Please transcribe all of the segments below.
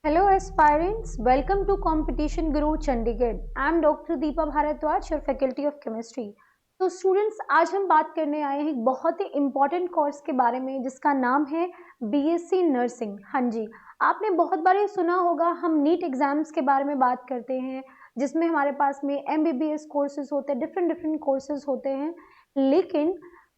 Hello aspirants, welcome to Competition Guru Chandigarh. I am Dr. Deepa Bharadwaj, your Faculty of Chemistry. तो students आज हम बात करने आए हैं एक बहुत ही इम्पॉर्टेंट कोर्स के बारे में जिसका नाम है बीएससी नर्सिंग। हाँ जी, आपने बहुत बार ये सुना होगा, हम नीट एग्जाम्स के बारे में बात करते हैं जिसमें हमारे पास में एमबीबीएस कोर्सेज होते हैं, डिफरेंट कोर्सेज होते हैं। लेकिन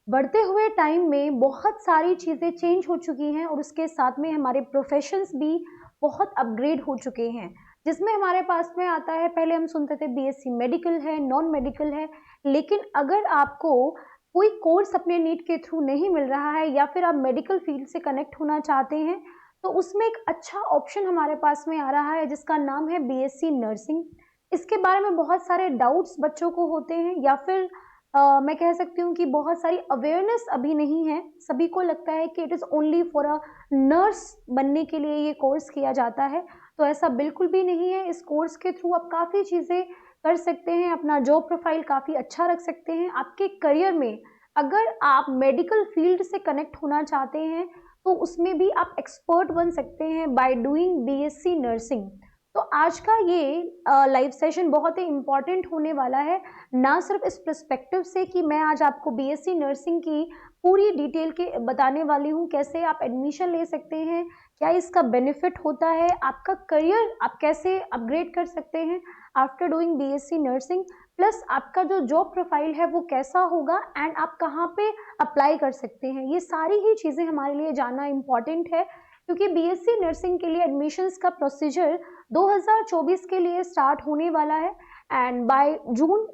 बढ़ते हुए टाइम में बहुत सारी चीज़ें चेंज हो चुकी हैं और उसके साथ में हमारे प्रोफेशंस भी बहुत अपग्रेड हो चुके हैं, जिसमें हमारे पास में आता है, पहले हम सुनते थे बीएससी मेडिकल है, नॉन मेडिकल है। लेकिन अगर आपको कोई कोर्स अपने नीट के थ्रू नहीं मिल रहा है या फिर आप मेडिकल फील्ड से कनेक्ट होना चाहते हैं तो उसमें एक अच्छा ऑप्शन हमारे पास में आ रहा है जिसका नाम है बीएससी नर्सिंग। इसके बारे में बहुत सारे डाउट्स बच्चों को होते हैं या फिर मैं कह सकती हूँ कि बहुत सारी अवेयरनेस अभी नहीं है। सभी को लगता है कि it is only for a nurse बनने के लिए ये कोर्स किया जाता है, तो ऐसा बिल्कुल भी नहीं है। इस कोर्स के थ्रू आप काफ़ी चीज़ें कर सकते हैं, अपना जॉब प्रोफाइल काफ़ी अच्छा रख सकते हैं। आपके करियर में अगर आप मेडिकल फील्ड से कनेक्ट होना चाहते हैं तो उसमें भी आप एक्सपर्ट बन सकते हैं बाय डूइंग बीएससी नर्सिंग। तो आज का ये लाइव सेशन बहुत ही इम्पॉर्टेंट होने वाला है, ना सिर्फ इस पर्सपेक्टिव से कि मैं आज आपको बीएससी नर्सिंग की पूरी डिटेल के बताने वाली हूँ, कैसे आप एडमिशन ले सकते हैं, क्या इसका बेनिफिट होता है, आपका करियर आप कैसे अपग्रेड कर सकते हैं after doing BSc nursing, plus आपका जो जॉब प्रोफाइल है वो कैसा होगा एंड आप कहाँ पे अप्लाई कर सकते हैं। ये सारी ही चीज़ें हमारे लिए जानना इम्पॉर्टेंट है क्योंकि बीएससी नर्सिंग के लिए एडमिशन्स का प्रोसीजर 2024 के लिए स्टार्ट होने वाला है एंड बाय जून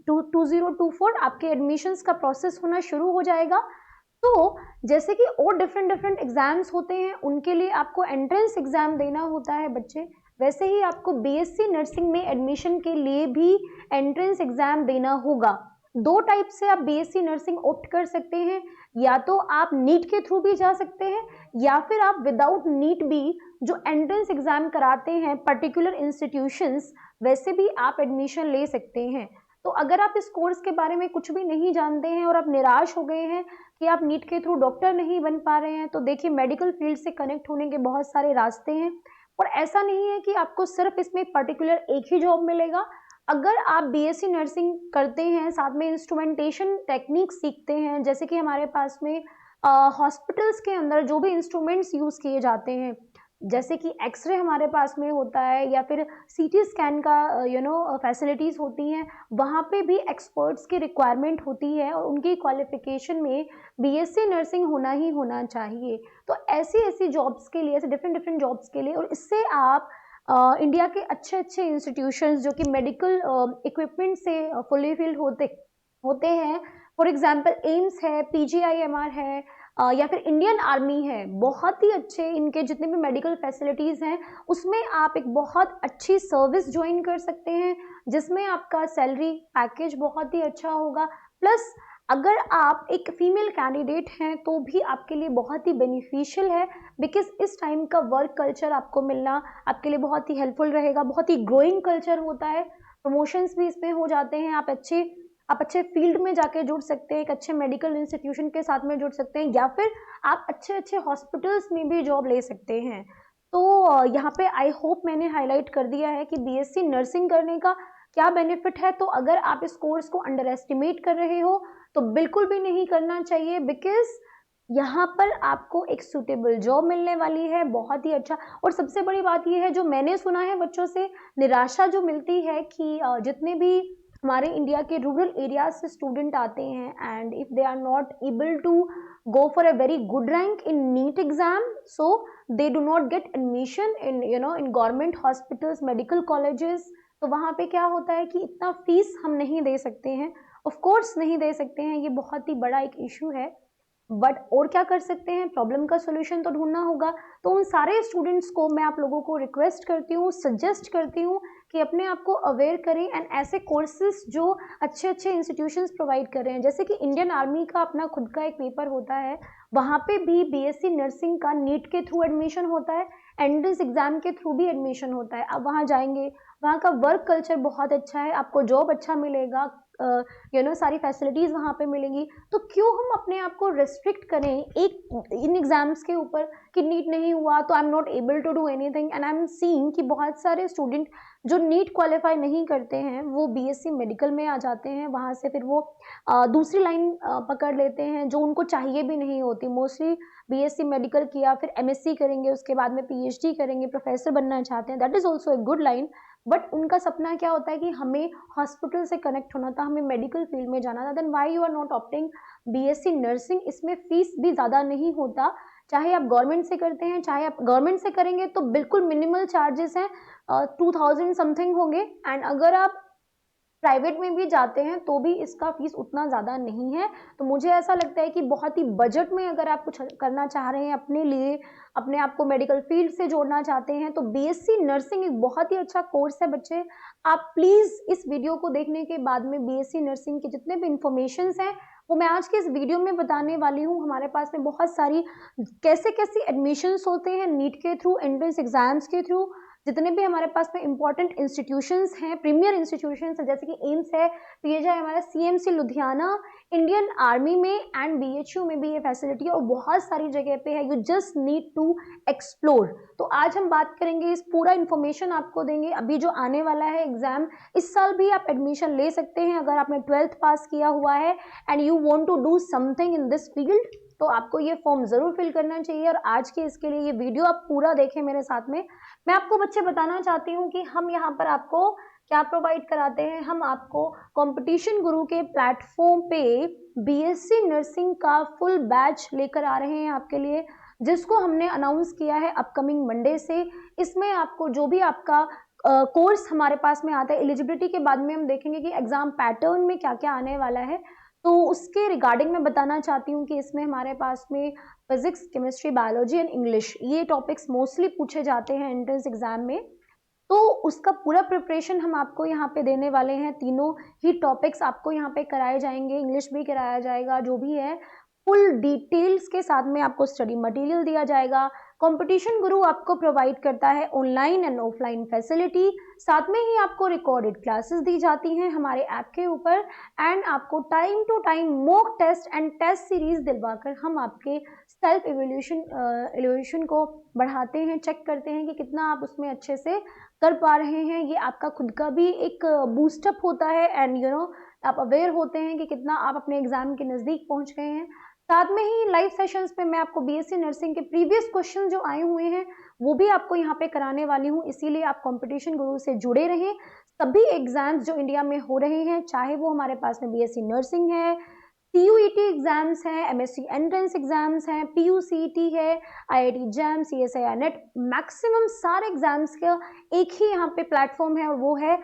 2024 आपके एडमिशन्स का प्रोसेस होना शुरू हो जाएगा। तो जैसे कि और डिफरेंट एग्जाम्स होते हैं उनके लिए आपको एंट्रेंस एग्जाम देना होता है बच्चे, वैसे ही आपको बीएससी नर्सिंग में एडमिशन के लिए भी एंट्रेंस एग्जाम देना होगा। दो टाइप से आप बीएससी नर्सिंग ऑप्ट कर सकते हैं, या तो आप नीट के थ्रू भी जा सकते हैं या फिर आप विदाउट नीट भी जो एंट्रेंस एग्जाम कराते हैं पर्टिकुलर इंस्टीट्यूशंस, वैसे भी आप एडमिशन ले सकते हैं। तो अगर आप इस कोर्स के बारे में कुछ भी नहीं जानते हैं और आप निराश हो गए हैं कि आप नीट के थ्रू डॉक्टर नहीं बन पा रहे हैं, तो देखिए मेडिकल फील्ड से कनेक्ट होने के बहुत सारे रास्ते हैं और ऐसा नहीं है कि आपको सिर्फ इसमें पर्टिकुलर एक ही जॉब मिलेगा। अगर आप बीएससी नर्सिंग करते हैं, साथ में इंस्ट्रूमेंटेशन टेक्निक सीखते हैं, जैसे कि हमारे पास में हॉस्पिटल्स के अंदर जो भी इंस्ट्रूमेंट्स यूज़ किए जाते हैं, जैसे कि एक्सरे हमारे पास में होता है या फिर सीटी स्कैन का फैसिलिटीज़ होती हैं, वहाँ पे भी एक्सपर्ट्स की रिक्वायरमेंट होती है और उनकी क्वालिफिकेशन में बीएससी नर्सिंग होना ही होना चाहिए। तो ऐसी जॉब्स के लिए, ऐसे डिफरेंट जॉब्स के लिए, और इससे आप इंडिया के अच्छे इंस्टीट्यूशंस जो कि मेडिकल इक्विपमेंट से फुली फिल्ड होते हैं, फॉर एग्जांपल एम्स है, पीजीआईएमआर है, या फिर इंडियन आर्मी है, बहुत ही अच्छे इनके जितने भी मेडिकल फैसिलिटीज़ हैं उसमें आप एक बहुत अच्छी सर्विस ज्वाइन कर सकते हैं जिसमें आपका सैलरी पैकेज बहुत ही अच्छा होगा। प्लस अगर आप एक फीमेल कैंडिडेट हैं तो भी आपके लिए बहुत ही बेनिफिशियल है, बिकॉज इस टाइम का वर्क कल्चर आपको मिलना आपके लिए बहुत ही हेल्पफुल रहेगा। बहुत ही ग्रोइंग कल्चर होता है, प्रमोशंस भी इसमें हो जाते हैं, आप अच्छे फील्ड में जाके जुड़ सकते हैं, एक अच्छे मेडिकल इंस्टीट्यूशन के साथ में जुड़ सकते हैं, या फिर आप अच्छे हॉस्पिटल्स में भी जॉब ले सकते हैं। तो यहाँ पे आई होप मैंने हाईलाइट कर दिया है कि बीएससी नर्सिंग करने का क्या बेनिफिट है। तो अगर आप इस कोर्स को अंडर एस्टिमेट कर रहे हो तो बिल्कुल भी नहीं करना चाहिए, बिकॉज यहाँ पर आपको एक सूटेबल जॉब मिलने वाली है, बहुत ही अच्छा। और सबसे बड़ी बात यह है, जो मैंने सुना है बच्चों से निराशा जो मिलती है कि जितने भी हमारे इंडिया के रूरल एरियाज से स्टूडेंट आते हैं and if they are not able to go for a very good rank in NEET exam, so they do not get admission in in government hospitals, medical colleges। तो वहाँ पे क्या होता है कि इतना फीस हम नहीं दे सकते हैं, ऑफ कोर्स नहीं दे सकते हैं, ये बहुत ही बड़ा एक इशू है। बट और क्या कर सकते हैं, प्रॉब्लम का सोल्यूशन तो ढूंढना होगा। तो उन सारे स्टूडेंट्स को मैं आप लोगों को रिक्वेस्ट करती हूँ, सजेस्ट करती हूँ कि अपने आप को अवेयर करें एंड ऐसे कोर्सेज जो अच्छे इंस्टीट्यूशंस प्रोवाइड कर रहे हैं, जैसे कि इंडियन आर्मी का अपना खुद का एक पेपर होता है, वहाँ पे भी बीएससी नर्सिंग का नीट के थ्रू एडमिशन होता है, एंट्रेंस एग्जाम के थ्रू भी एडमिशन होता है। आप वहाँ जाएंगे, वहाँ का वर्क कल्चर बहुत अच्छा है, आपको जॉब अच्छा मिलेगा, सारी फैसिलिटीज़ वहाँ पे मिलेंगी, तो क्यों हम अपने आप को रिस्ट्रिक्ट करें एक इन एग्ज़ाम्स के ऊपर कि नीट नहीं हुआ तो I am not able to do anything. And I am seeing कि बहुत सारे स्टूडेंट जो नीट क्वालिफाई नहीं करते हैं वो बीएससी मेडिकल में आ जाते हैं, वहाँ से फिर वो दूसरी लाइन पकड़ लेते हैं जो उनको चाहिए भी नहीं होती। मोस्टली बीएससी मेडिकल किया, फिर एमएससी करेंगे, उसके बाद में पीएचडी करेंगे, प्रोफेसर बनना चाहते हैं, that is also a good line. But उनका सपना क्या होता है कि हमें हॉस्पिटल से कनेक्ट होना था, हमें मेडिकल फील्ड में जाना था। Then why you are not opting BSc nursing? इसमें फीस भी ज़्यादा नहीं होता, चाहे आप गवर्नमेंट से करते हैं, चाहे आप गवर्नमेंट से करेंगे तो बिल्कुल मिनिमल चार्जेस हैं, 2000 समथिंग होंगे। एंड अगर आप प्राइवेट में भी जाते हैं तो भी इसका फीस उतना ज़्यादा नहीं है। तो मुझे ऐसा लगता है कि बहुत ही बजट में अगर आप कुछ करना चाह रहे हैं अपने लिए, अपने आप को मेडिकल फील्ड से जोड़ना चाहते हैं, तो बीएससी नर्सिंग एक बहुत ही अच्छा कोर्स है बच्चे। आप प्लीज़ इस वीडियो को देखने के बाद में बीएससी नर्सिंग के जितने भी इंफॉर्मेशंस हैं वो मैं आज के इस वीडियो में बताने वाली हूँ। हमारे पास में बहुत सारी कैसे कैसे एडमिशन्स होते हैं नीट के थ्रू, एंट्रेंस एग्जाम्स के थ्रू, जितने भी हमारे पास में इंपॉर्टेंट इंस्टीट्यूशंस हैं, प्रीमियर इंस्टीट्यूशंस हैं, जैसे कि एम्स है, पीएचआई हमारा, सीएमसी लुधियाना, इंडियन आर्मी में एंड बीएचयू में भी ये फैसिलिटी है और बहुत सारी जगह पे है। You just need to explore. तो आज हम बात करेंगे, इस पूरा इन्फॉर्मेशन आपको देंगे। अभी जो आने वाला है एग्जाम, इस साल भी आप एडमिशन ले सकते हैं अगर आपने 12th पास किया हुआ है and you want to do something in this field, तो आपको ये फॉर्म ज़रूर फिल करना चाहिए। और आज के इसके लिए ये वीडियो आप पूरा देखें मेरे साथ में। मैं आपको बच्चे बताना चाहती हूँ कि हम यहाँ पर आपको क्या प्रोवाइड कराते हैं। हम आपको कंपटीशन गुरु के प्लेटफॉर्म पे बीएससी नर्सिंग का फुल बैच लेकर आ रहे हैं आपके लिए, जिसको हमने अनाउंस किया है अपकमिंग मंडे से। इसमें आपको जो भी आपका कोर्स हमारे पास में आता है, एलिजिबिलिटी के बाद में हम देखेंगे कि एग्जाम पैटर्न में क्या क्या आने वाला है, तो उसके रिगार्डिंग मैं बताना चाहती हूँ कि इसमें हमारे पास में physics, chemistry, biology and English, ये टॉपिक्स मोस्टली पूछे जाते हैं एंट्रेंस एग्जाम में। तो उसका पूरा प्रिपरेशन हम आपको यहाँ पे देने वाले हैं। तीनों ही टॉपिक्स आपको यहाँ पे कराए जाएंगे, इंग्लिश भी कराया जाएगा, जो भी है फुल डिटेल्स के साथ में आपको स्टडी मटेरियल दिया जाएगा। कंपटीशन गुरु आपको प्रोवाइड करता है ऑनलाइन एंड ऑफलाइन फैसिलिटी, साथ में ही आपको रिकॉर्डेड क्लासेस दी जाती हैं हमारे ऐप के ऊपर, एंड आपको time to time mock test and test series दिलवाकर हम आपके सेल्फ एवल्यूशन को बढ़ाते हैं, चेक करते हैं कि कितना आप उसमें अच्छे से कर पा रहे हैं। ये आपका खुद का भी एक बूस्टअप होता है एंड आप अवेयर होते हैं कि कितना आप अपने एग्जाम के नज़दीक पहुंच गए हैं। साथ में ही लाइव सेशंस में मैं आपको बीएससी नर्सिंग के प्रीवियस क्वेश्चन जो आए हुए हैं वो भी आपको यहाँ पे कराने वाली हूँ, इसीलिए आप कंपटीशन गुरु से जुड़े रहें। सभी एग्जाम्स जो इंडिया में हो रहे हैं, चाहे वो हमारे पास में बीएससी नर्सिंग है, सीयूईटी एग्जाम्स हैं, एमएससी एंट्रेंस एग्जाम्स हैं, पीयूसीटी है, IIT jam, CSIR net, maximum सारे एग्जाम्स का एक ही यहाँ पे प्लेटफॉर्म है और वो है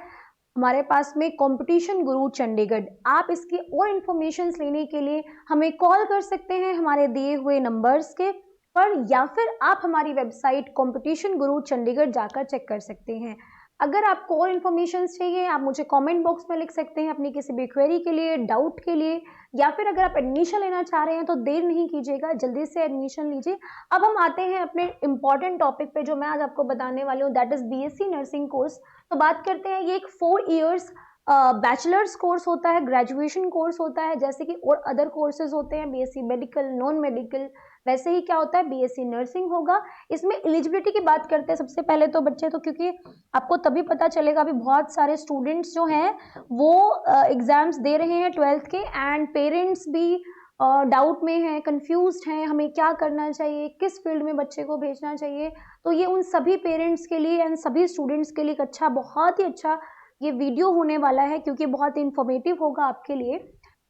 हमारे पास में कंपटीशन गुरु चंडीगढ़। आप इसकी और इन्फॉर्मेशन लेने के लिए हमें कॉल कर सकते हैं हमारे दिए हुए नंबर्स के पर, या फिर आप हमारी वेबसाइट कंपटीशन गुरु चंडीगढ़ जाकर चेक कर सकते हैं। अगर आपको और इन्फॉर्मेशन चाहिए आप मुझे कमेंट बॉक्स में लिख सकते हैं अपनी किसी भी क्वेरी के लिए, डाउट के लिए, या फिर अगर आप एडमिशन लेना चाह रहे हैं तो देर नहीं कीजिएगा, जल्दी से एडमिशन लीजिए। अब हम आते हैं अपने इम्पॉर्टेंट टॉपिक पे जो मैं आज आपको बताने वाली हूँ, that is BSc nursing course. तो बात करते हैं, ये एक 4 इयर्स बैचलर्स कोर्स होता है, ग्रेजुएशन कोर्स होता है, जैसे कि और अदर कोर्सेज होते हैं बीएससी मेडिकल, नॉन मेडिकल, वैसे ही क्या होता है बीएससी नर्सिंग होगा। इसमें एलिजिबिलिटी की बात करते हैं सबसे पहले तो बच्चे, तो क्योंकि आपको तभी पता चलेगा, अभी बहुत सारे स्टूडेंट्स जो हैं वो एग्जाम्स दे रहे हैं 12th के, एंड पेरेंट्स भी डाउट में हैं, कंफ्यूज्ड हैं, हमें क्या करना चाहिए, किस फील्ड में बच्चे को भेजना चाहिए। तो ये उन सभी पेरेंट्स के लिए एंड सभी स्टूडेंट्स के लिए एक अच्छा, बहुत ही अच्छा ये वीडियो होने वाला है, क्योंकि बहुत इंफॉर्मेटिव होगा आपके लिए।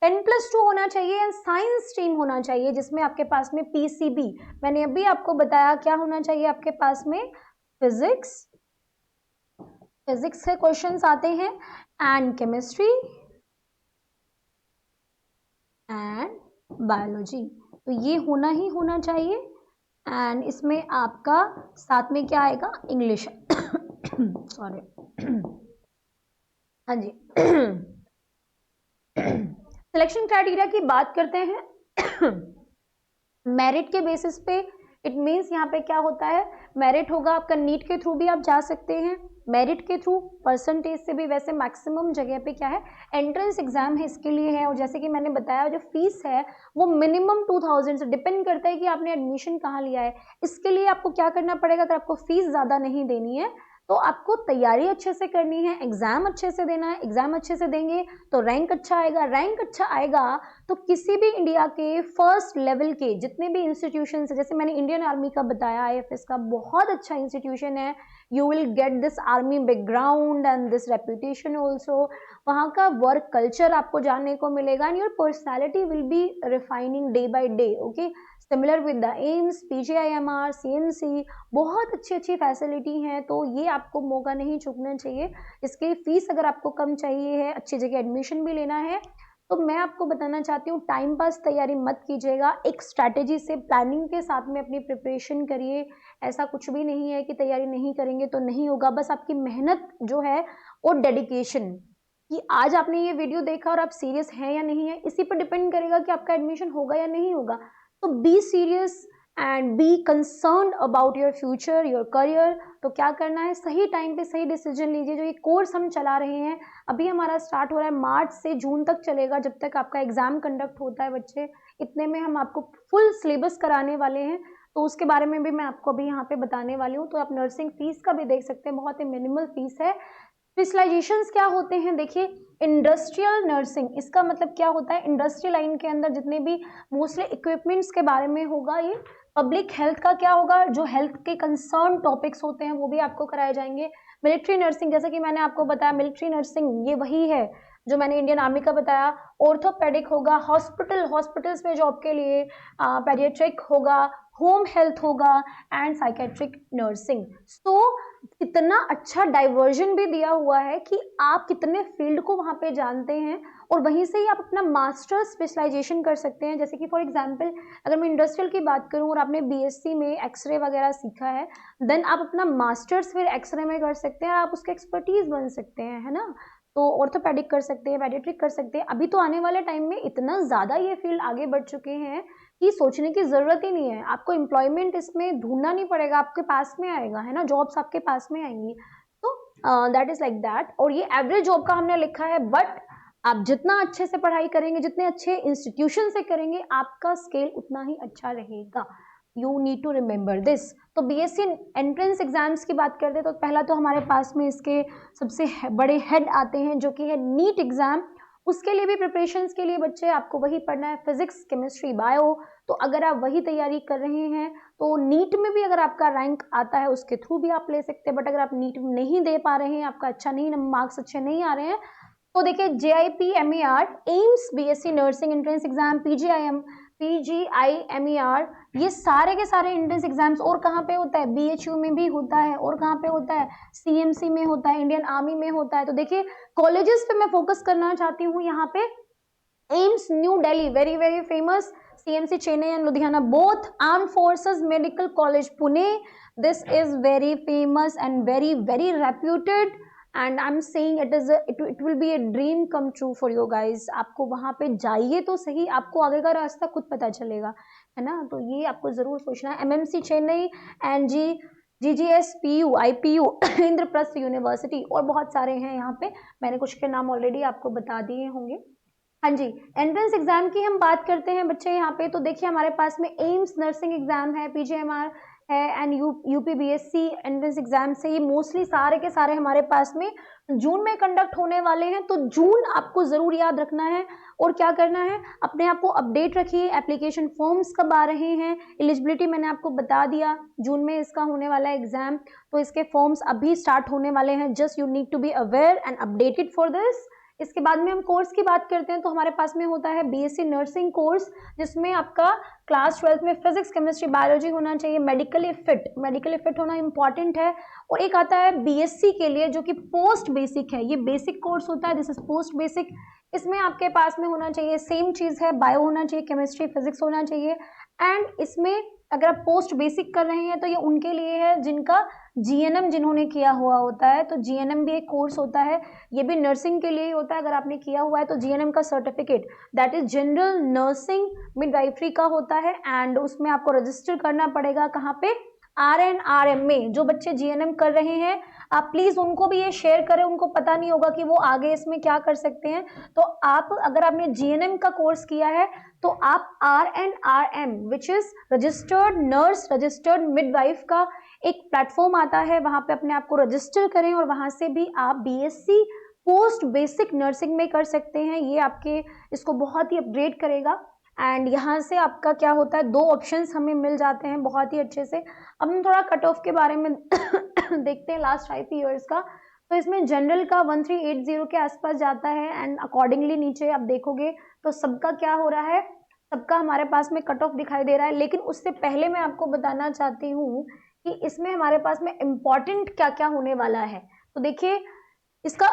10+2 होना चाहिए एंड साइंस स्ट्रीम होना चाहिए, जिसमें आपके पास में पीसीबी, मैंने अभी आपको बताया क्या होना चाहिए आपके पास में, फिजिक्स के क्वेश्चंस आते हैं, एंड केमिस्ट्री एंड बायोलॉजी, तो ये होना ही होना चाहिए। एंड इसमें आपका साथ में क्या आएगा, इंग्लिश सॉरी हाँ जी। सिलेक्शन क्राइटेरिया की बात करते हैं। मेरिट के बेसिस पे इट मीन्स यहाँ पे क्या होता है, मेरिट होगा आपका, नीट के थ्रू भी आप जा सकते हैं, मेरिट के थ्रू, परसेंटेज से भी। वैसे मैक्सिमम जगह पे क्या है, एंट्रेंस एग्जाम है, इसके लिए है। और जैसे कि मैंने बताया जो फीस है वो मिनिमम 2000 से डिपेंड करता है कि आपने एडमिशन कहाँ लिया है। इसके लिए आपको क्या करना पड़ेगा, अगर आपको फीस ज़्यादा नहीं देनी है तो आपको तैयारी अच्छे से करनी है, एग्जाम अच्छे से देना है। एग्जाम अच्छे से देंगे तो रैंक अच्छा आएगा, रैंक अच्छा आएगा तो किसी भी इंडिया के फर्स्ट लेवल के जितने भी इंस्टीट्यूशन है, जैसे मैंने इंडियन आर्मी का बताया, IFS का बहुत अच्छा इंस्टीट्यूशन है, you will get this army background and this reputation also. वहाँ का वर्क कल्चर आपको जानने को मिलेगा and your personality will be refining day by day. Okay, similar with the AIIMS, PGIMR, CMC, बहुत अच्छी अच्छी फैसिलिटी हैं, तो ये आपको मौका नहीं चूकना चाहिए। इसकी फीस अगर आपको कम चाहिए है, अच्छी जगह एडमिशन भी लेना है, तो मैं आपको बताना चाहती हूँ टाइम पास तैयारी मत कीजिएगा, एक स्ट्रैटेजी से, प्लानिंग के साथ में अपनी प्रिपरेशन करिए। ऐसा कुछ भी नहीं है कि तैयारी नहीं करेंगे तो नहीं होगा, बस आपकी मेहनत जो है और डेडिकेशन, कि आज आपने ये वीडियो देखा और आप सीरियस हैं या नहीं है, इसी पर डिपेंड करेगा कि आपका एडमिशन होगा या नहीं होगा। तो be serious and be concerned about your future, your career. तो क्या करना है, सही टाइम पे सही डिसीजन लीजिए। जो ये कोर्स हम चला रहे हैं, अभी हमारा स्टार्ट हो रहा है, मार्च से जून तक चलेगा, जब तक आपका एग्जाम कंडक्ट होता है बच्चे। इतने में हम आपको फुल सिलेबस कराने वाले हैं, तो उसके बारे में भी मैं आपको अभी यहाँ पे बताने वाली हूँ। तो आप नर्सिंग फीस का भी देख सकते हैं, बहुत ही मिनिमल फीस है। स्पेशलाइजेशंस क्या होते हैं, देखिए, इंडस्ट्रियल नर्सिंग, इसका मतलब क्या होता है, इंडस्ट्रियल लाइन के अंदर जितने भी मोस्टली इक्विपमेंट्स के बारे में होगा। ये पब्लिक हेल्थ का क्या होगा, जो हेल्थ के कंसर्न टॉपिक्स होते हैं वो भी आपको कराए जाएंगे। मिलिट्री नर्सिंग, जैसे कि मैंने आपको बताया, मिलिट्री नर्सिंग ये वही है जो मैंने इंडियन आर्मी का बताया। ऑर्थोपेडिक होगा, हॉस्पिटल्स में जॉब के लिए, पेडियाट्रिक होगा, होम हेल्थ होगा एंड साइकेट्रिक नर्सिंग। सो कितना अच्छा डाइवर्जन भी दिया हुआ है कि आप कितने फील्ड को वहाँ पे जानते हैं, और वहीं से ही आप अपना मास्टर स्पेशलाइजेशन कर सकते हैं। जैसे कि फॉर एग्जांपल अगर मैं इंडस्ट्रियल की बात करूँ और आपने BSc में एक्सरे वगैरह सीखा है, देन आप अपना मास्टर्स फिर एक्सरे में कर सकते हैं, आप उसके एक्सपर्टीज बन सकते हैं, है ना। तो ऑर्थोपेडिक कर सकते हैं, पेडियाट्रिक कर सकते हैं। अभी तो आने वाले टाइम में इतना ज़्यादा ये फील्ड आगे बढ़ चुके हैं कि सोचने की ज़रूरत ही नहीं है, आपको एम्प्लॉयमेंट इसमें ढूंढना नहीं पड़ेगा, आपके पास में आएगा, है ना, जॉब्स आपके पास में आएंगी। तो दैट इज़ लाइक दैट। और ये एवरेज जॉब का हमने लिखा है, बट आप जितना अच्छे से पढ़ाई करेंगे, जितने अच्छे इंस्टीट्यूशन से करेंगे, आपका स्केल उतना ही अच्छा रहेगा। You need to remember this. तो BSc एंट्रेंस एग्जाम्स की बात करते हैं तो पहला तो हमारे पास में इसके सबसे बड़े हेड आते हैं जो कि है नीट एग्जाम। उसके लिए भी प्रिपरेशंस के लिए बच्चे आपको वही पढ़ना है, फिजिक्स, केमिस्ट्री, बायो। तो अगर आप वही तैयारी कर रहे हैं तो नीट में भी अगर आपका रैंक आता है उसके थ्रू भी आप ले सकते हैं। बट अगर आप नीट नहीं दे पा रहे हैं, आपका अच्छा नहीं, मार्क्स अच्छे नहीं आ रहे हैं, तो देखिए JIPMER, AIIMS, BSc nursing entrance exam, PGIMER, ये सारे के सारे एंट्रेंस एग्जाम्स। और कहाँ पे होता है, BHU में भी होता है, और कहाँ पे होता है, CMC में होता है, इंडियन आर्मी में होता है। तो देखिए कॉलेजेस पे मैं फोकस करना चाहती हूँ यहाँ पे। AIIMS new Delhi, very very famous, CMC Chennai and Ludhiana, both arm forces medical college Pune, this is very famous and very very reputed, and I am saying it will be a dream come true for you guys. आपको वहाँ पे जाइए तो सही, आपको आगे का रास्ता खुद पता चलेगा, है ना। तो ये आपको जरूर सोचना है। MMC Chennai and GGSPU, IPU Indraprastha university, और बहुत सारे हैं यहाँ पे, मैंने कुछ के नाम ऑलरेडी आपको बता दिए होंगे। हाँ जी, एंट्रेंस एग्जाम की हम बात करते हैं बच्चे यहाँ पे। तो देखिए हमारे पास में एम्स नर्सिंग एग्जाम है, PGIMR है and UP BSc entrance exam से, ये मोस्टली सारे के सारे हमारे पास में जून में कंडक्ट होने वाले हैं। तो जून आपको जरूर याद रखना है, और क्या करना है, अपने आप को अपडेट रखिए। एप्लीकेशन फॉर्म्स कब आ रहे हैं, एलिजिबिलिटी मैंने आपको बता दिया, जून में इसका होने वाला है एग्जाम, तो इसके फॉर्म्स अभी स्टार्ट होने वाले हैं। Just you need to be aware and updated for this. इसके बाद में हम कोर्स की बात करते हैं तो हमारे पास में होता है BSc नर्सिंग कोर्स, जिसमें आपका क्लास 12 में फिजिक्स, केमिस्ट्री, बायोलॉजी होना चाहिए, मेडिकली फिट होना इंपॉर्टेंट है। और एक आता है BSc के लिए जो कि पोस्ट बेसिक है, ये बेसिक कोर्स होता है, दिस इज पोस्ट बेसिक। इसमें आपके पास में होना चाहिए सेम चीज़ है, बायो होना चाहिए, केमिस्ट्री, फिजिक्स होना चाहिए, एंड इसमें अगर आप पोस्ट बेसिक कर रहे हैं तो ये उनके लिए है जिनका जीएनएम जिन्होंने किया हुआ होता है, तो जीएनएम भी एक कोर्स होता है, ये भी नर्सिंग के लिए ही होता है। अगर आपने किया हुआ है तो जीएनएम का certificate that is general nursing midwifery का होता है, एंड उसमें आपको रजिस्टर करना पड़ेगा कहाँ पे, RNRM में। जो बच्चे जीएनएम कर रहे हैं आप प्लीज उनको भी ये शेयर करें, उनको पता नहीं होगा कि वो आगे इसमें क्या कर सकते हैं। तो आप अगर आपने जीएनएम का कोर्स किया है तो आप RNRM which is registered nurse registered midwife का एक प्लेटफॉर्म आता है, वहां पे अपने आप को रजिस्टर करें और वहां से भी आप BSc पोस्ट बेसिक नर्सिंग में कर सकते हैं। ये आपके इसको बहुत ही अपग्रेड करेगा। एंड यहाँ से आपका क्या होता है, 2 ऑप्शंस हमें मिल जाते हैं बहुत ही अच्छे से। अब हम थोड़ा कट ऑफ के बारे में देखते हैं लास्ट 5 ईयर्स का। तो इसमें जनरल का 1380 के आसपास जाता है, एंड अकॉर्डिंगली नीचे आप देखोगे तो सबका क्या हो रहा है, सबका हमारे पास में कट ऑफ दिखाई दे रहा है। लेकिन उससे पहले मैं आपको बताना चाहती हूँ कि इसमें हमारे पास में इम्पॉर्टेंट क्या क्या होने वाला है। तो देखिए इसका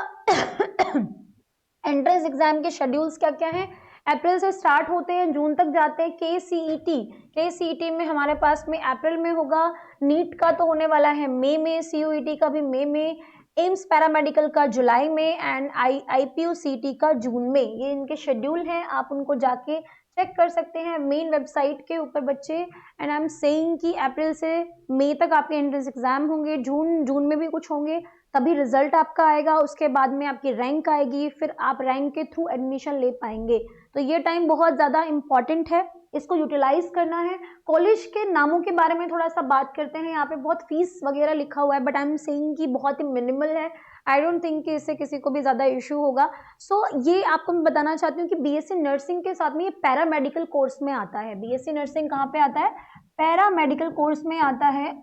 एंट्रेंस एग्जाम के शेड्यूल्स क्या क्या हैं। अप्रैल से स्टार्ट होते हैं, जून तक जाते हैं। के सीईटी में हमारे पास में अप्रैल में होगा, नीट का तो होने वाला है मई में, CUET का भी मई में, एम्स पैरामेडिकल का जुलाई में, एंड IPUCT का जून में। ये इनके शेड्यूल हैं, आप उनको जाके चेक कर सकते हैं मेन वेबसाइट के ऊपर बच्चे। एंड आई एम सेइंग कि अप्रैल से मई तक आपके एंट्रेंस एग्जाम होंगे, जून में भी कुछ होंगे, तभी रिजल्ट आपका आएगा, उसके बाद में आपकी रैंक आएगी, फिर आप रैंक के थ्रू एडमिशन ले पाएंगे। तो ये टाइम बहुत ज़्यादा इंपॉर्टेंट है, इसको यूटिलाइज करना है। कॉलेज के नामों के बारे में थोड़ा सा बात करते हैं। यहाँ पे बहुत फीस वगैरह लिखा हुआ है, बट आई एम सेइंग कि बहुत ही मिनिमल है। आई डोंट थिंक कि इससे किसी को भी ज़्यादा इशू होगा। सो ये आपको मैं बताना चाहती हूँ कि BSc नर्सिंग के साथ में ये पैरामेडिकल कोर्स में आता है। BSc नर्सिंग कहाँ पे आता है, पैरामेडिकल कोर्स में आता है।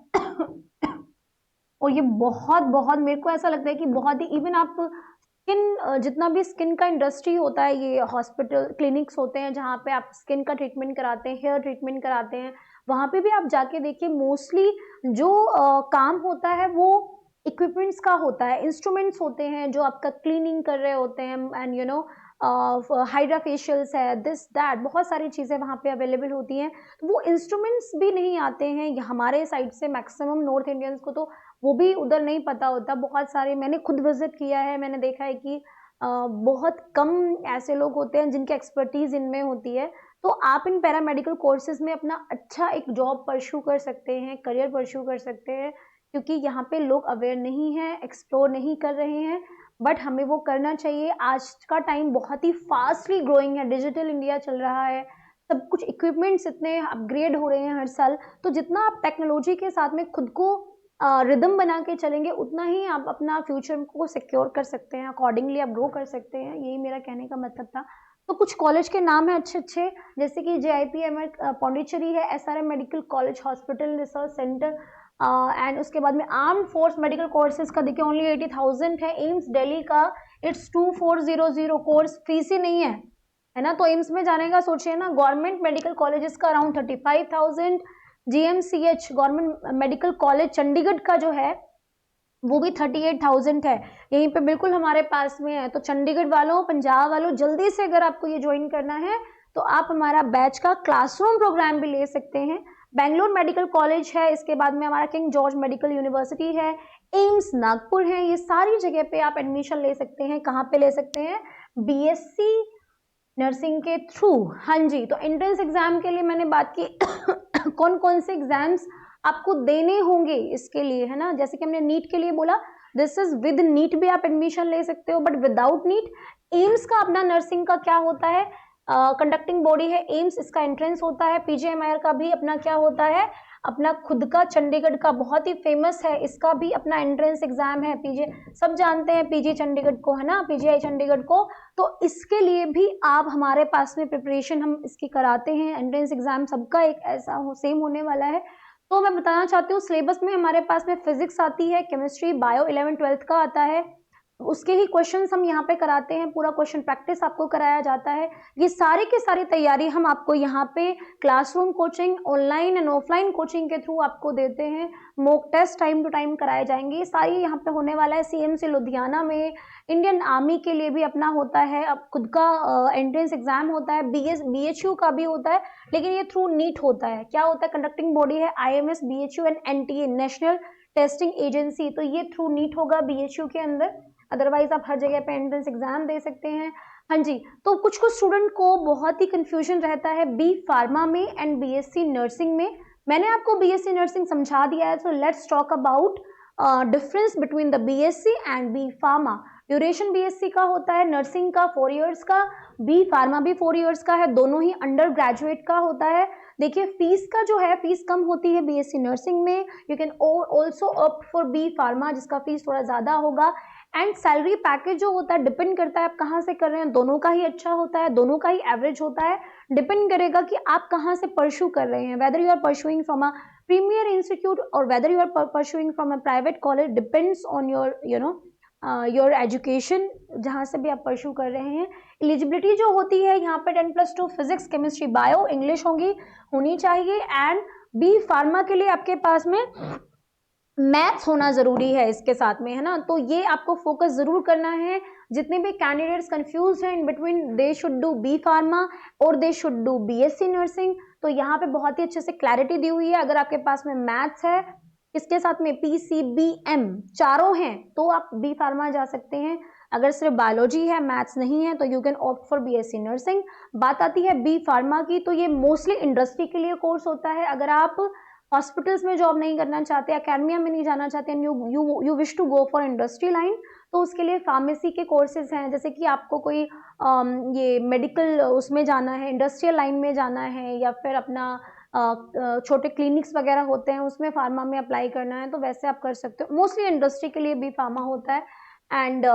और ये बहुत बहुत मेरे को ऐसा लगता है कि बहुत ही, इवन आप स्किन, जितना भी स्किन का इंडस्ट्री होता है, ये हॉस्पिटल क्लिनिक्स होते हैं जहाँ पे आप स्किन का ट्रीटमेंट कराते हैं, हेयर ट्रीटमेंट कराते हैं, वहाँ पे भी आप जाके देखिए मोस्टली जो काम होता है वो इक्विपमेंट्स का होता है, इंस्ट्रूमेंट्स होते हैं जो आपका क्लीनिंग कर रहे होते हैं, and you know hydra facials है, दिस दैट, बहुत सारी चीज़ें वहाँ पे अवेलेबल होती हैं। तो वो इंस्ट्रूमेंट्स भी नहीं आते हैं हमारे साइड से, मैक्सिमम नॉर्थ इंडियंस को तो वो भी उधर नहीं पता होता। बहुत सारे मैंने खुद विजिट किया है, मैंने देखा है कि बहुत कम ऐसे लोग होते हैं जिनकी एक्सपर्टीज़ इनमें होती है। तो आप इन पैरामेडिकल कोर्सेज में अपना अच्छा एक जॉब परस्यू कर सकते हैं, करियर परस्यू कर सकते हैं, क्योंकि यहाँ पे लोग अवेयर नहीं हैं, एक्सप्लोर नहीं कर रहे हैं, बट हमें वो करना चाहिए। आज का टाइम बहुत ही फास्टली ग्रोइंग है, डिजिटल इंडिया चल रहा है, सब कुछ इक्विपमेंट्स इतने अपग्रेड हो रहे हैं हर साल। तो जितना आप टेक्नोलॉजी के साथ में खुद को रिदम बना के चलेंगे, उतना ही आप अपना फ्यूचर को सिक्योर कर सकते हैं, अकॉर्डिंगली आप ग्रो कर सकते हैं। यही मेरा कहने का मतलब था। तो कुछ कॉलेज के नाम है अच्छे अच्छे, जैसे कि JIPM पौंडीचेरी है, SRM medical college hospital research centre, and उसके बाद में आर्म्ड फोर्स मेडिकल कोर्सेज का देखिए ओनली 80,000 है। एम्स दिल्ली का इट्स 2400 कोर्स, फीस ही नहीं है ना। तो एम्स में जाने का सोचिए ना। गवर्नमेंट मेडिकल कॉलेजेस का around 35,000, GMCH government medical college Chandigarh का जो है वो भी 38,000 है, यहीं पे बिल्कुल हमारे पास में है। तो चंडीगढ़ वालों, पंजाब वालों, जल्दी से अगर आपको ये ज्वाइन करना है तो आप हमारा बैच का क्लासरूम प्रोग्राम भी ले सकते हैं। बेंगलोर मेडिकल कॉलेज है, इसके बाद में हमारा किंग जॉर्ज मेडिकल यूनिवर्सिटी है, एम्स नागपुर है, ये सारी जगह पे आप एडमिशन ले सकते हैं। कहाँ पे ले सकते हैं, BSc नर्सिंग के थ्रू। हाँ जी, तो एंट्रेंस एग्जाम के लिए मैंने बात की कौन कौन से एग्जाम्स आपको देने होंगे इसके लिए, है ना। जैसे कि हमने नीट के लिए बोला, दिस इज विद नीट भी आप एडमिशन ले सकते हो, बट विदाउट नीट एम्स का अपना नर्सिंग का क्या होता है, कंडक्टिंग बॉडी है एम्स, इसका एंट्रेंस होता है। PGMIR का भी अपना क्या होता है, अपना खुद का चंडीगढ़ का बहुत ही फेमस है, इसका भी अपना एंट्रेंस एग्जाम है। PG सब जानते हैं, PG चंडीगढ़ को, है ना, PGI चंडीगढ़ को। तो इसके लिए भी आप हमारे पास में प्रिपरेशन हम इसकी कराते हैं। एंट्रेंस एग्जाम सबका एक ऐसा सेम होने वाला है। तो मैं बताना चाहती हूँ सिलेबस में हमारे पास में फिजिक्स आती है, केमिस्ट्री, बायो 11th 12th का आता है, उसके ही क्वेश्चंस हम यहाँ पे कराते हैं, पूरा क्वेश्चन प्रैक्टिस आपको कराया जाता है। ये सारी की सारी तैयारी हम आपको यहाँ पे classroom coaching, online and offline coaching के थ्रू आपको देते हैं। Mock test time to time कराए जाएंगे, ये सारी यहाँ पे होने वाला है। CMC लुधियाना में इंडियन आर्मी के लिए भी अपना होता है, अब खुद का एंट्रेंस एग्जाम होता है, BHU का भी होता है, लेकिन ये थ्रू नीट होता है। क्या होता है, कंडक्टिंग बॉडी है IMS, BHU and NTA, national testing agency, तो ये थ्रू नीट होगा BHU के अंदर। अदरवाइज आप हर जगह पे एंट्रेंस एग्जाम दे सकते हैं। हाँ जी, तो कुछ कुछ स्टूडेंट को बहुत ही कंफ्यूजन रहता है बी फार्मा में एंड BSc नर्सिंग में। मैंने आपको BSc नर्सिंग समझा दिया है, so let's talk about difference between the BSc and B pharma. Duration BSc का होता है, नर्सिंग का 4 इयर्स का, बी फार्मा भी 4 इयर्स का है, दोनों ही अंडर ग्रेजुएट का होता है। देखिए फीस का जो है, फीस कम होती है BSc नर्सिंग में। You can also opt for B pharma, जिसका फीस थोड़ा ज़्यादा होगा। एंड सैलरी पैकेज जो होता है डिपेंड करता है आप कहाँ से कर रहे हैं, दोनों का ही अच्छा होता है, दोनों का ही एवरेज होता है। डिपेंड करेगा कि आप कहाँ से परस्यू कर रहे हैं, whether you are pursuing from a premier institute और whether you are pursuing from a private college, depends on your education, जहाँ से भी आप परस्यू कर रहे हैं। एलिजिबिलिटी जो होती है यहाँ पे 10+2 फिजिक्स, केमिस्ट्री, बायो, इंग्लिश होनी चाहिए। एंड बी फार्मा के लिए आपके पास में मैथ्स होना जरूरी है इसके साथ में, है ना। तो ये आपको फोकस जरूर करना है। जितने भी कैंडिडेट्स कंफ्यूज हैं in between, they should do B pharma और they should do BSc nursing, तो यहाँ पे बहुत ही अच्छे से क्लैरिटी दी हुई है। अगर आपके पास में मैथ्स है, इसके साथ में PCBM चारों हैं, तो आप बी फार्मा जा सकते हैं। अगर सिर्फ बायोलॉजी है, मैथ्स नहीं है, तो you can opt for BSc nursing. बात आती है बी फार्मा की, तो ये मोस्टली इंडस्ट्री के लिए कोर्स होता है। अगर आप हॉस्पिटल्स में जॉब नहीं करना चाहते, अकेडमिया में नहीं जाना चाहते, you wish to go for industry line, तो उसके लिए फार्मेसी के कोर्सेज हैं। जैसे कि आपको कोई ये मेडिकल उसमें जाना है, इंडस्ट्रियल लाइन में जाना है, या फिर अपना छोटे क्लिनिक्स वगैरह होते हैं उसमें फार्मा में अप्लाई करना है, तो वैसे आप कर सकते हो। मोस्टली इंडस्ट्री के लिए भी फार्मा होता है। एंड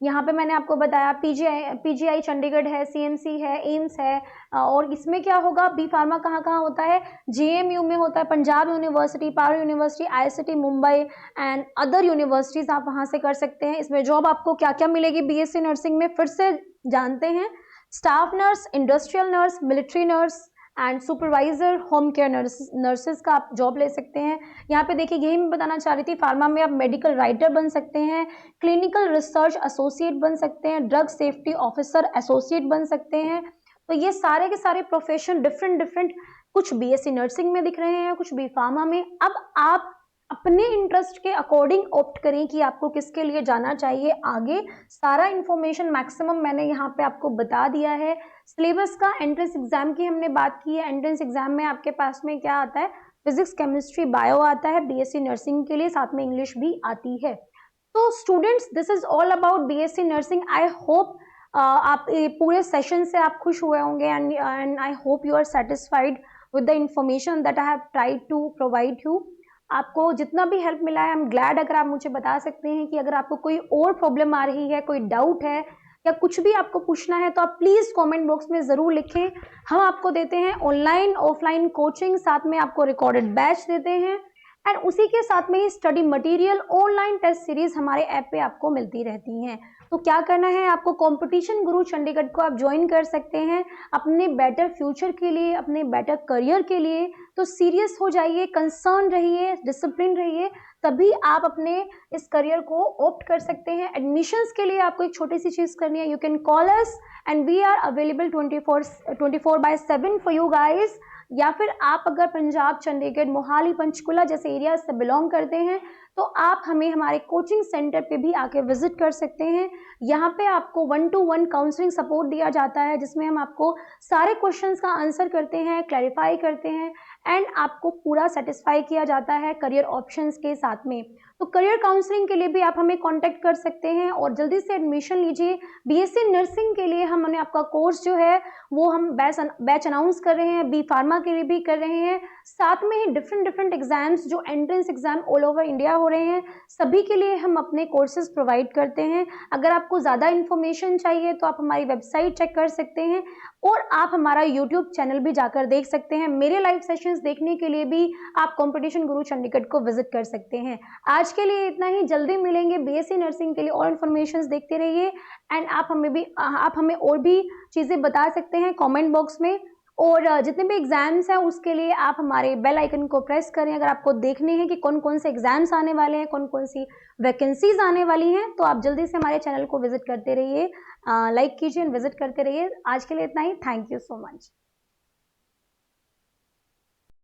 यहाँ पे मैंने आपको बताया PGI चंडीगढ़ है, CMC है, एम्स है। और इसमें क्या होगा, बी फार्मा कहाँ कहाँ होता है, JMU में होता है, Punjab university, Parul university, ICT Mumbai and other universities, आप वहाँ से कर सकते हैं। इसमें जॉब आपको क्या क्या मिलेगी BSc नर्सिंग में, फिर से जानते हैं। Staff nurse, industrial nurse, military nurse and supervisor, home care nurses का आप जॉब ले सकते हैं। यहाँ पे देखिए, यही मैं बताना चाह रही थी, फार्मा में आप मेडिकल राइटर बन सकते हैं, क्लिनिकल रिसर्च एसोसिएट बन सकते हैं, ड्रग सेफ्टी ऑफिसर एसोसिएट बन सकते हैं। तो ये सारे के सारे प्रोफेशन डिफरेंट कुछ BSc नर्सिंग में दिख रहे हैं, कुछ बी फार्मा में। अब आप अपने इंटरेस्ट के अकॉर्डिंग ऑप्ट करें कि आपको किसके लिए जाना चाहिए आगे। सारा इंफॉर्मेशन मैक्सिमम मैंने यहाँ पे आपको बता दिया है। सिलेबस का, एंट्रेंस एग्जाम की हमने बात की है। एंट्रेंस एग्जाम में आपके पास में क्या आता है, फिजिक्स, केमिस्ट्री, बायो आता है BSc नर्सिंग के लिए, साथ में इंग्लिश भी आती है। तो students, this is all about BSc nursing. I hope आप पूरे सेशन से आप खुश हुए होंगे and I hope you are satisfied with the information that I have tried to provide you. आपको जितना भी हेल्प मिला है, आई एम ग्लैड। अगर आप मुझे बता सकते हैं कि अगर आपको कोई और प्रॉब्लम आ रही है, कोई डाउट है या कुछ भी आपको पूछना है, तो आप प्लीज़ कमेंट बॉक्स में ज़रूर लिखें। हम आपको देते हैं ऑनलाइन ऑफलाइन कोचिंग, साथ में आपको रिकॉर्डेड बैच देते हैं एंड उसी के साथ में ही study material, online test series हमारे ऐप पे आपको मिलती रहती हैं। तो क्या करना है आपको, कंपटीशन गुरु चंडीगढ़ को आप ज्वाइन कर सकते हैं अपने बेटर फ्यूचर के लिए, अपने बेटर करियर के लिए। तो सीरियस हो जाइए, कंसर्न रहिए, डिसिप्लिन रहिए, तभी आप अपने इस करियर को ऑप्ट कर सकते हैं। एडमिशंस के लिए आपको एक छोटी सी चीज़ करनी है, you can call us and we are available 24/7 for you guys. या फिर आप अगर पंजाब, चंडीगढ़, मोहाली, पंचकुला जैसे एरिया से बिलोंग करते हैं, तो आप हमें हमारे कोचिंग सेंटर पे भी आके विजिट कर सकते हैं। यहाँ पे आपको 1-to-1 काउंसलिंग सपोर्ट दिया जाता है, जिसमें हम आपको सारे क्वेश्चंस का आंसर करते हैं, क्लैरिफाई करते हैं एंड आपको पूरा सेटिस्फाई किया जाता है करियर ऑप्शंस के साथ में। तो करियर काउंसलिंग के लिए भी आप हमें कांटेक्ट कर सकते हैं और जल्दी से एडमिशन लीजिए। BSc नर्सिंग के लिए हमने आपका कोर्स जो है वो हम बैच अनाउंस कर रहे हैं, बी फार्मा के लिए भी कर रहे हैं, साथ में ही डिफरेंट डिफरेंट एग्जाम्स जो entrance exam all over India हो रहे हैं, सभी के लिए हम अपने कोर्सेज प्रोवाइड करते हैं। अगर आपको ज़्यादा इन्फॉर्मेशन चाहिए तो आप हमारी वेबसाइट चेक कर सकते हैं और आप हमारा यूट्यूब चैनल भी जाकर देख सकते हैं। मेरे लाइव सेशंस देखने के लिए भी आप कंपटीशन गुरु चंडीगढ़ को विजिट कर सकते हैं। आज के लिए इतना ही, जल्दी मिलेंगे बीएससी नर्सिंग के लिए। और इन्फॉर्मेशन देखते रहिए एंड आप हमें और भी चीज़ें बता सकते हैं कमेंट बॉक्स में। और जितने भी एग्जाम्स हैं उसके लिए आप हमारे बेल आइकन को प्रेस करें। अगर आपको देखने हैं कि कौन कौन से एग्जाम्स आने वाले हैं, कौन कौन सी वैकेंसीज आने वाली हैं, तो आप जल्दी से हमारे चैनल को विजिट करते रहिए, लाइक कीजिए एंड विजिट करते रहिए। आज के लिए इतना ही। Thank you so much.